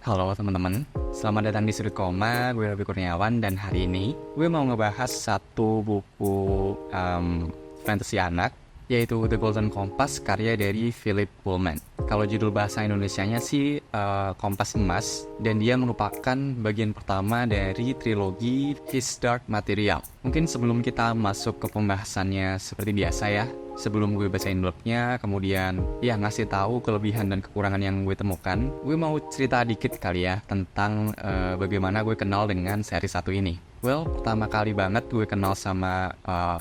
Halo teman-teman, selamat datang di Sudut Koma. Gue Lebih Kurniawan dan hari ini gue mau ngebahas satu buku fantasy anak, yaitu The Golden Compass karya dari Philip Pullman. Kalau judul bahasa Indonesianya sih Kompas Emas, dan dia merupakan bagian pertama dari trilogi His Dark Material. Mungkin sebelum kita masuk ke pembahasannya seperti biasa ya, sebelum gue bacain blognya, kemudian ya ngasih tahu kelebihan dan kekurangan yang gue temukan, gue mau cerita dikit kali ya tentang bagaimana gue kenal dengan seri satu ini. Well, pertama kali banget gue kenal sama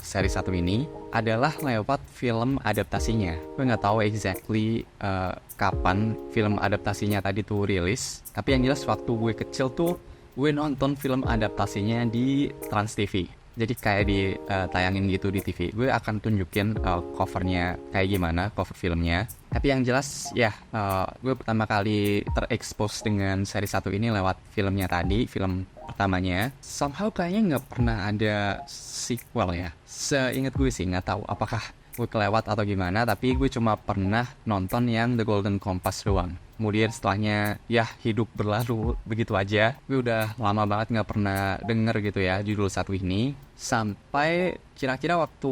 seri satu ini adalah lewat film adaptasinya. Gue nggak tahu exactly kapan film adaptasinya tadi tuh rilis, tapi yang jelas waktu gue kecil tuh gue nonton film adaptasinya di Trans TV. Jadi kayak ditayangin gitu di TV. Gue akan tunjukin covernya kayak gimana, cover filmnya. Tapi yang jelas ya, gue pertama kali terekspos dengan seri satu ini lewat filmnya tadi, film pertamanya. Somehow kayaknya nggak pernah ada sequel ya. Seingat gue sih, nggak tahu apakah gue kelewat atau gimana, tapi gue cuma pernah nonton yang The Golden Compass doang. Kemudian setelahnya ya hidup berlalu begitu aja. Gue udah lama banget gak pernah denger gitu ya judul satu ini. Sampai kira-kira waktu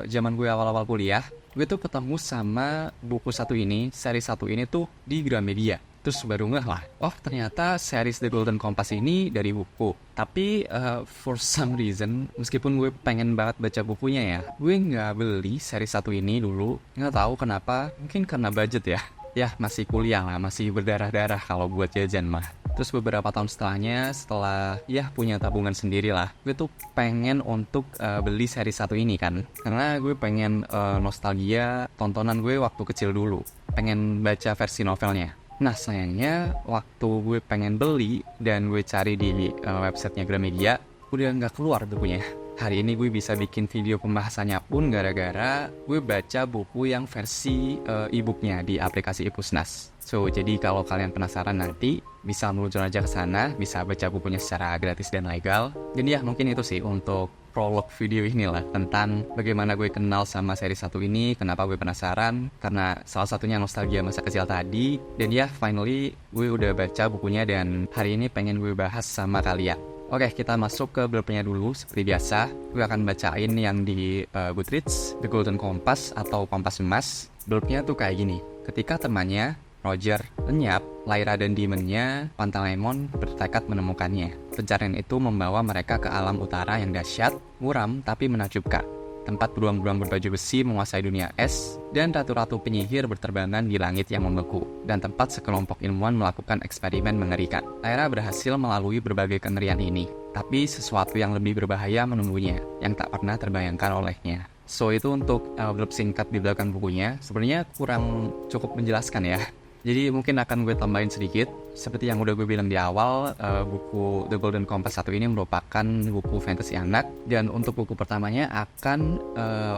zaman gue awal-awal kuliah, gue tuh ketemu sama buku satu ini, seri satu ini tuh di Gramedia. Terus baru ngeh lah, oh ternyata series The Golden Compass ini dari buku. Tapi for some reason, meskipun gue pengen banget baca bukunya ya, gue nggak beli seri satu ini dulu. Nggak tahu kenapa, mungkin karena budget ya. Ya masih kuliah lah, masih berdarah-darah kalau buat jajan mah. Terus beberapa tahun setelah ya punya tabungan sendiri lah, gue tuh pengen untuk beli seri satu ini kan. Karena gue pengen nostalgia tontonan gue waktu kecil dulu. Pengen baca versi novelnya. Nah sayangnya waktu gue pengen beli dan gue cari di websitenya Gramedia, udah nggak keluar bukunya. Hari ini gue bisa bikin video pembahasannya pun gara-gara gue baca buku yang versi e-booknya di aplikasi Ipusnas. So jadi kalau kalian penasaran nanti bisa meluncur aja ke sana, bisa baca bukunya secara gratis dan legal. Dan ya mungkin itu sih untuk prolog video inilah tentang bagaimana gue kenal sama seri satu ini, kenapa gue penasaran, karena salah satunya nostalgia masa kecil tadi. Dan ya finally gue udah baca bukunya dan hari ini pengen gue bahas sama kalian. Oke, kita masuk ke blurb-nya dulu. Seperti biasa, gue akan bacain yang di Goodreads, The Golden Compass atau Kompas Emas. Blurb-nya tuh kayak gini. Ketika temannya, Roger, lenyap, Lyra dan Demon-nya, Pantaleimon bertekad menemukannya. Pencarian itu membawa mereka ke alam utara yang dahsyat, muram tapi menakjubkan. Tempat beruang-beruang berbaju besi menguasai dunia es, dan ratu-ratu penyihir berterbangan di langit yang membeku, dan tempat sekelompok ilmuwan melakukan eksperimen mengerikan. Lyra berhasil melalui berbagai kengerian ini, tapi sesuatu yang lebih berbahaya menunggunya, yang tak pernah terbayangkan olehnya. So itu untuk blurb singkat di belakang bukunya. Sebenarnya kurang cukup menjelaskan ya. Jadi mungkin akan gue tambahin sedikit. Seperti yang udah gue bilang di awal, buku The Golden Compass 1 ini merupakan buku fantasy anak. Dan untuk buku pertamanya akan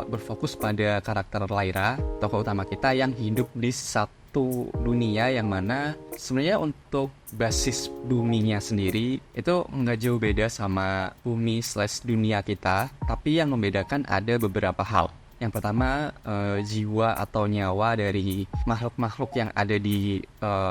berfokus pada karakter Lyra, tokoh utama kita yang hidup di satu dunia yang mana sebenarnya untuk basis buminya sendiri itu nggak jauh beda sama bumi/dunia kita. Tapi yang membedakan ada beberapa hal. Yang pertama, jiwa atau nyawa dari makhluk-makhluk yang ada di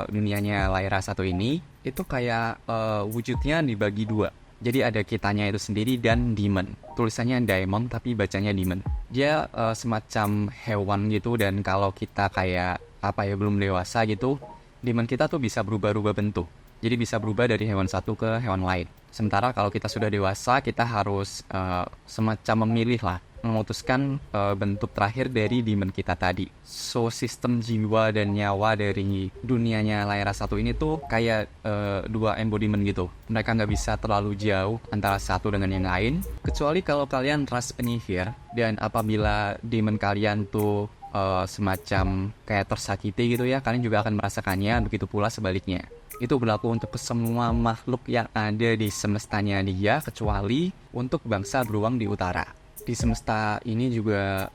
dunianya Lyra satu ini itu kayak wujudnya dibagi dua. Jadi ada kitanya itu sendiri dan demon. Tulisannya daemon tapi bacanya demon. Dia semacam hewan gitu, dan kalau kita kayak belum dewasa gitu, demon kita tuh bisa berubah-ubah bentuk. Jadi bisa berubah dari hewan satu ke hewan lain. Sementara kalau kita sudah dewasa, kita harus semacam memilih lah, memutuskan bentuk terakhir dari demon kita tadi. So sistem jiwa dan nyawa dari dunianya Lyra satu ini tuh kayak dua embodiment gitu. Mereka nggak bisa terlalu jauh antara satu dengan yang lain, kecuali kalau kalian ras penyihir, dan apabila demon kalian tuh semacam kayak tersakiti gitu ya, kalian juga akan merasakannya. Begitu pula sebaliknya. Itu berlaku untuk semua makhluk yang ada di semestanya dia, kecuali untuk bangsa beruang di utara. Di semesta ini juga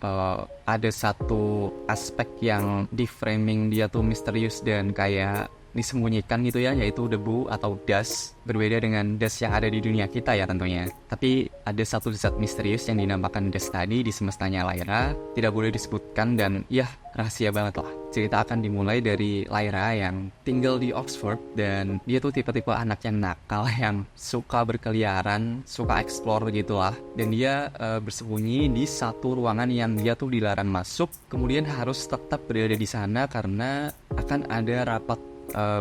ada satu aspek yang di framing dia tuh misterius dan kayak disembunyikan gitu ya, yaitu debu atau dust. Berbeda dengan dust yang ada di dunia kita ya tentunya. Tapi ada satu zat misterius yang dinamakan dust tadi di semestanya Lyra, tidak boleh disebutkan dan ya rahasia banget lah. Cerita akan dimulai dari Lyra yang tinggal di Oxford dan dia tuh tipe-tipe anak yang nakal yang suka berkeliaran, suka explore gitulah. Dan dia bersembunyi di satu ruangan yang dia tuh dilarang masuk, kemudian harus tetap berada di sana karena akan ada rapat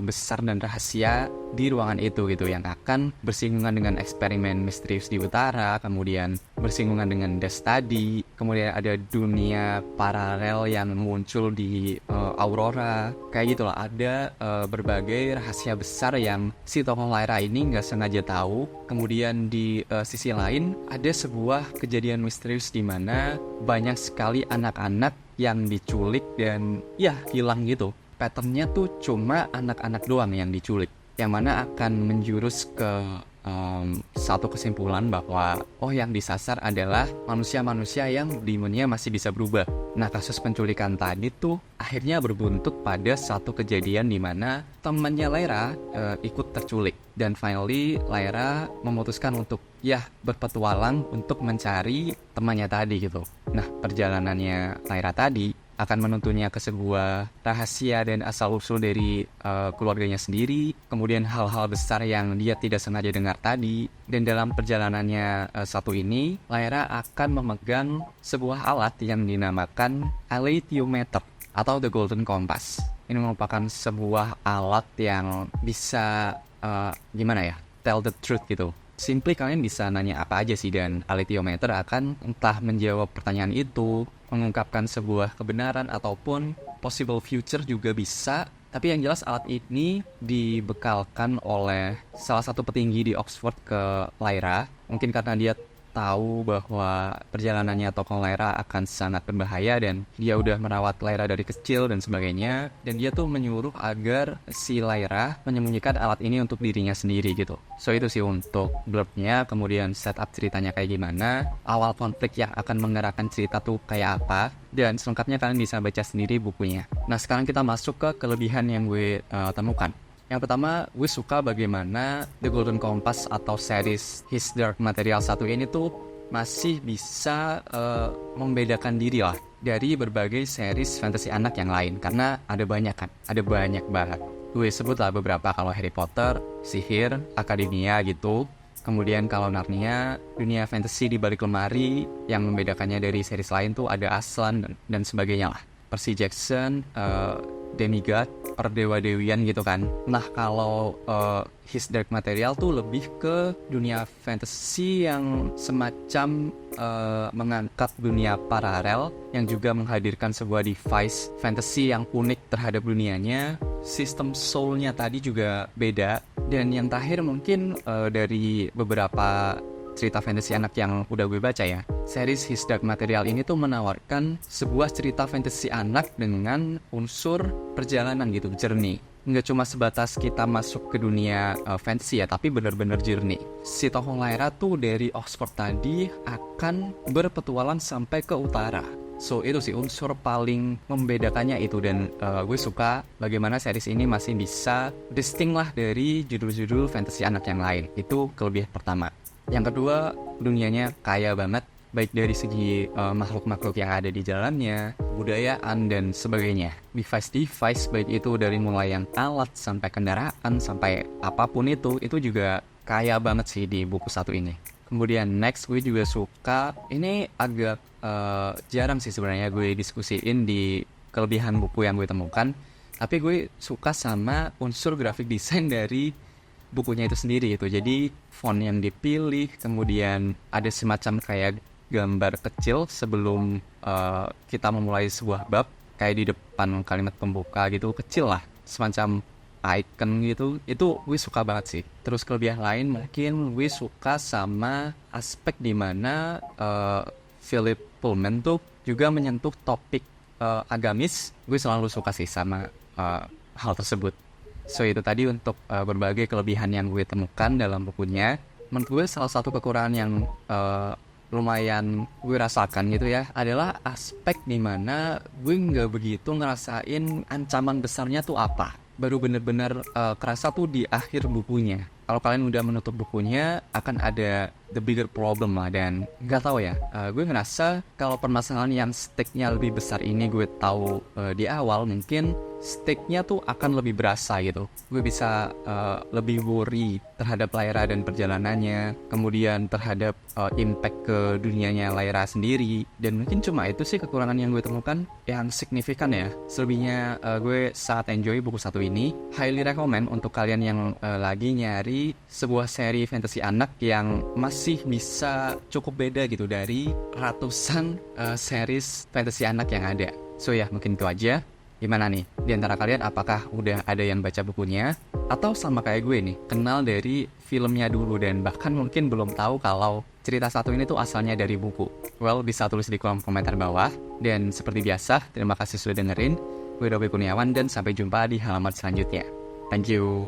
besar dan rahasia di ruangan itu gitu yang akan bersinggungan dengan eksperimen misterius di utara, kemudian bersinggungan dengan dust tadi, kemudian ada dunia paralel yang muncul di Aurora, kayak gitulah. Ada berbagai rahasia besar yang si tokoh Lyra ini nggak sengaja tahu. Kemudian di sisi lain ada sebuah kejadian misterius di mana banyak sekali anak-anak yang diculik dan ya hilang gitu. Patternnya tuh cuma anak-anak doang yang diculik, yang mana akan menjurus ke satu kesimpulan bahwa yang disasar adalah manusia-manusia yang demonnya masih bisa berubah. Nah, kasus penculikan tadi tuh akhirnya berbuntut pada satu kejadian di mana temannya Lyra ikut terculik. Dan finally Lyra memutuskan untuk berpetualang untuk mencari temannya tadi gitu. Nah, perjalanannya Lyra tadi akan menuntunnya ke sebuah rahasia dan asal-usul dari keluarganya sendiri, kemudian hal-hal besar yang dia tidak sengaja dengar tadi. Dan dalam perjalanannya satu ini, Lyra akan memegang sebuah alat yang dinamakan alethiometer atau the golden compass. Ini merupakan sebuah alat yang bisa tell the truth gitu. Simply kalian bisa nanya apa aja sih, dan alethiometer akan entah menjawab pertanyaan itu, mengungkapkan sebuah kebenaran ataupun possible future juga bisa. Tapi yang jelas alat ini dibekalkan oleh salah satu petinggi di Oxford ke Lyra. Mungkin karena dia tahu bahwa perjalanannya tokoh Lyra akan sangat berbahaya dan dia udah merawat Lyra dari kecil dan sebagainya. Dan dia tuh menyuruh agar si Lyra menyembunyikan alat ini untuk dirinya sendiri gitu. So itu sih untuk blurbnya, kemudian setup ceritanya kayak gimana, awal konflik yang akan menggerakkan cerita tuh kayak apa, dan selengkapnya kalian bisa baca sendiri bukunya. Nah, sekarang kita masuk ke kelebihan yang gue temukan. Yang pertama, gue suka bagaimana The Golden Compass atau series His Dark Material 1 ini tuh masih bisa membedakan diri lah dari berbagai series fantasy anak yang lain. Karena ada banyak banget. Gue sebut lah beberapa, kalau Harry Potter, sihir, akademia gitu. Kemudian kalau Narnia, dunia fantasy di balik lemari. Yang membedakannya dari series lain tuh ada Aslan dan sebagainya lah. Percy Jackson, demigod, perdewa-dewian gitu kan. Nah, kalau His Dark Material tuh lebih ke dunia fantasy yang semacam mengangkat dunia paralel yang juga menghadirkan sebuah device fantasy yang unik terhadap dunianya. Sistem soul-nya tadi juga beda. Dan yang terakhir mungkin dari beberapa cerita fantasy anak yang udah gue baca ya, series His Dark Material ini tuh menawarkan sebuah cerita fantasy anak dengan unsur perjalanan gitu, journey. Nggak cuma sebatas kita masuk ke dunia fantasy ya, tapi benar-benar journey. Si tokoh Lyra tuh dari Oxford tadi akan berpetualang sampai ke utara. So itu sih unsur paling membedakannya itu. Dan gue suka bagaimana series ini masih bisa distinct lah dari judul-judul fantasy anak yang lain. Itu kelebihan pertama. Yang kedua, dunianya kaya banget, baik dari segi makhluk-makhluk yang ada di jalannya, budayaan, dan sebagainya. Device-device, baik itu dari mulai yang alat, sampai kendaraan, sampai apapun itu juga kaya banget sih di buku satu ini. Kemudian next, gue juga suka, ini agak jarang sih sebenarnya gue diskusiin di kelebihan buku yang gue temukan, tapi gue suka sama unsur graphic design dari bukunya itu sendiri gitu. Jadi font yang dipilih, kemudian ada semacam kayak gambar kecil sebelum kita memulai sebuah bab, kayak di depan kalimat pembuka gitu, kecil lah, semacam icon gitu. Itu gue suka banget sih. Terus kelebihan lain mungkin gue suka sama aspek dimana Philip Pullman tuh juga menyentuh topik agamis. Gue selalu suka sih sama hal tersebut. So itu tadi untuk berbagai kelebihan yang gue temukan dalam bukunya. Menurut gue salah satu kekurangan yang lumayan gue rasakan gitu ya adalah aspek dimana gue nggak begitu ngerasain ancaman besarnya tuh apa. baru bener-bener kerasa tuh di akhir bukunya. Kalau kalian udah menutup bukunya, akan ada the bigger problem lah. Dan nggak tahu ya, gue ngerasa kalau permasalahan yang stake-nya lebih besar ini gue tahu di awal, mungkin stake-nya tuh akan lebih berasa gitu. Gue bisa lebih worry terhadap Lyra dan perjalanannya, kemudian terhadap impact ke dunianya Lyra sendiri. Dan mungkin cuma itu sih kekurangan yang gue temukan yang signifikan ya. Selebihnya gue sangat enjoy buku satu ini. Highly recommend untuk kalian yang lagi nyari sebuah seri fantasy anak yang masih bisa cukup beda gitu dari ratusan series fantasy anak yang ada. So ya, mungkin itu aja. Gimana nih? Di antara kalian apakah udah ada yang baca bukunya? Atau sama kayak gue nih, kenal dari filmnya dulu dan bahkan mungkin belum tahu kalau cerita satu ini tuh asalnya dari buku? Well, bisa tulis di kolom komentar bawah. Dan seperti biasa, terima kasih sudah dengerin. Gue Robi Kurniawan dan sampai jumpa di halaman selanjutnya. Thank you.